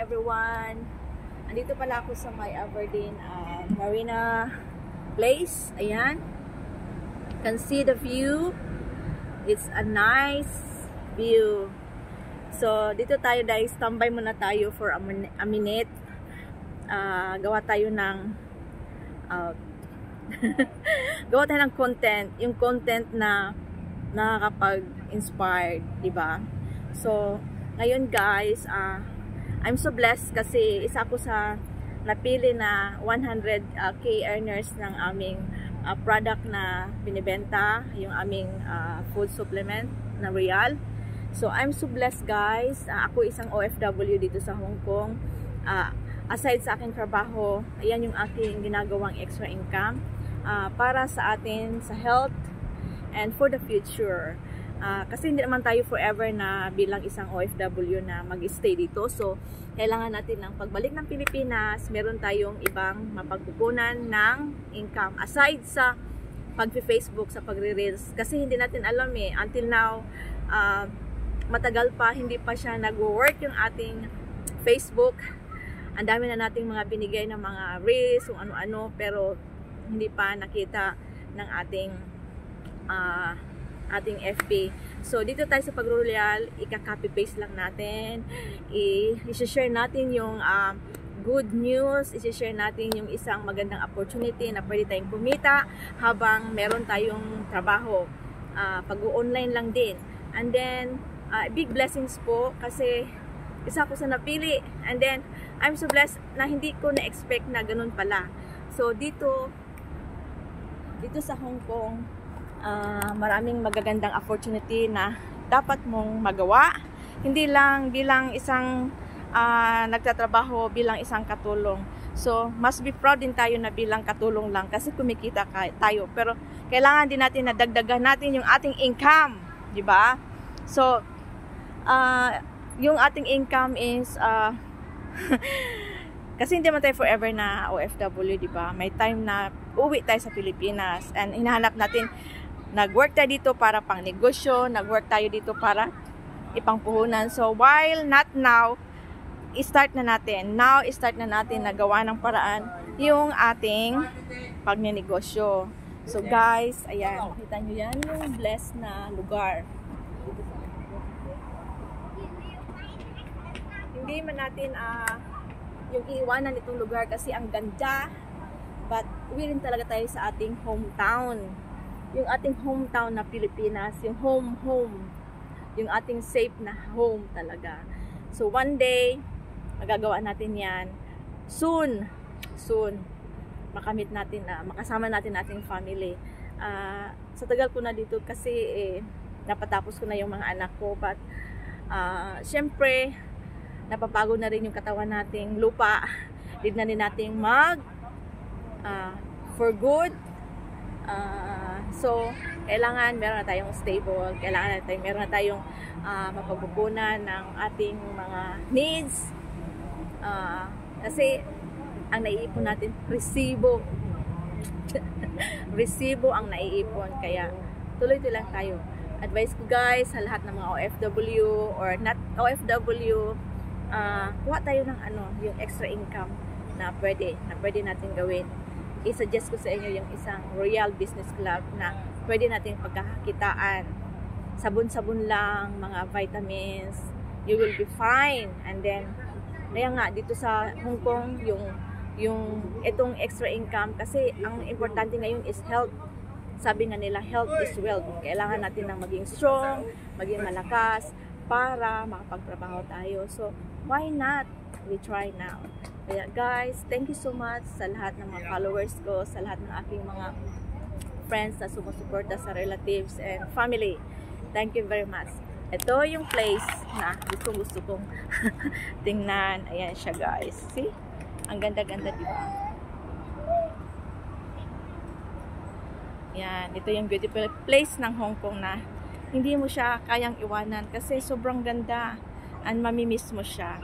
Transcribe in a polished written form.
everyone. Andito pala ako sa may Aberdeen Marina Place. Ayan. Can see the view. It's a nice view. So, dito tayo guys. Tambay muna tayo for a minute. Gawa tayo ng gawa tayo ng content. Yung content na nakakapag-inspired, diba? So, ngayon guys, I'm so blessed kasi isa ako sa napili na 100k earners ng aming product na binibenta, yung aming food supplement na Real. So I'm so blessed guys. Ako isang OFW dito sa Hong Kong. Aside sa aking trabaho, ayan yung aking ginagawang extra income para sa atin, sa health and for the future. Kasi hindi naman tayo forever na bilang isang OFW na mag-stay dito. So, kailangan natin ng pagbalik ng Pilipinas, meron tayong ibang mapagkukunan ng income. Aside sa pag-Facebook, sa pagre-reels. Kasi hindi natin alam until now, matagal pa, hindi pa siya nag-work yung ating Facebook. Ang dami na nating mga binigay ng mga reels, kung ano-ano, pero hindi pa nakita ng ating FB. So, dito tayo sa pag-Real, ika-copy paste lang natin. I-share natin yung good news, i-share natin yung isang magandang opportunity na pwede tayong kumita habang meron tayong trabaho. Pag-online lang din. And then, big blessings po kasi isa ko sa napili. And then, I'm so blessed na hindi ko na-expect na ganun pala. So, dito sa Hong Kong, maraming magagandang opportunity na dapat mong magawa. Hindi lang bilang isang nagtatrabaho, bilang isang katulong. So, must be proud din tayo na bilang katulong lang kasi kumikita tayo. Pero, kailangan din natin na dagdagan natin yung ating income. Diba? So, yung ating income is kasi hindi man tayo forever na OFW, diba? May time na uwi tayo sa Pilipinas and hinahanap natin, nag-work tayo dito para pang negosyo, nag-work tayo dito para ipangpuhunan. So, while not now, i-start na natin. Now, i-start na natin na gawa ng paraan yung ating pagnenegosyo. So, guys, ayan. Kita nyo yan yung blessed na lugar. Hindi man natin yung iiwanan itong lugar kasi ang ganda. But, uwi rin talaga tayo sa ating hometown. Yung ating hometown na Pilipinas, yung home, yung ating safe na home talaga. So one day, magagawa natin yan. Soon, makamit natin na, makasama natin ating family. Sa tagal ko na dito kasi napatapos ko na yung mga anak ko, but syempre, napapagod na rin yung katawan nating lupa. Need na rin nating for good. So, kailangan meron na tayong stable, kailangan meron na tayong mapagpupunan ng ating mga needs. Kasi, ang naiipon natin, resibo. Resibo ang naiipon. Kaya, tuloy-tuloy lang tayo. Advice ko guys, sa lahat ng mga OFW or not OFW, kuha tayo ng yung extra income na pwede natin gawin. I-suggest ko sa inyo yung isang Real Business Club na pwede nating pagkakakitaan. Sabon-sabon lang, mga vitamins, you will be fine. And then, kaya nga, dito sa Hong Kong, yung itong extra income, kasi ang importante ngayon is health. Sabi nga nila, health is wealth. Kailangan natin ng maging strong, maging malakas, para makapagtrabaho tayo. So, why not? We try now. Kaya guys, thank you so much sa lahat ng mga followers ko, sa lahat ng aking mga friends na sumusuporta sa relatives and family. Thank you very much. Ito yung place na gusto kong tingnan. Ayan siya guys. See? Ang ganda-ganda, diba? Yan. Ito yung beautiful place ng Hong Kong na hindi mo siya kayang iwanan kasi sobrang ganda and mamimiss mo siya.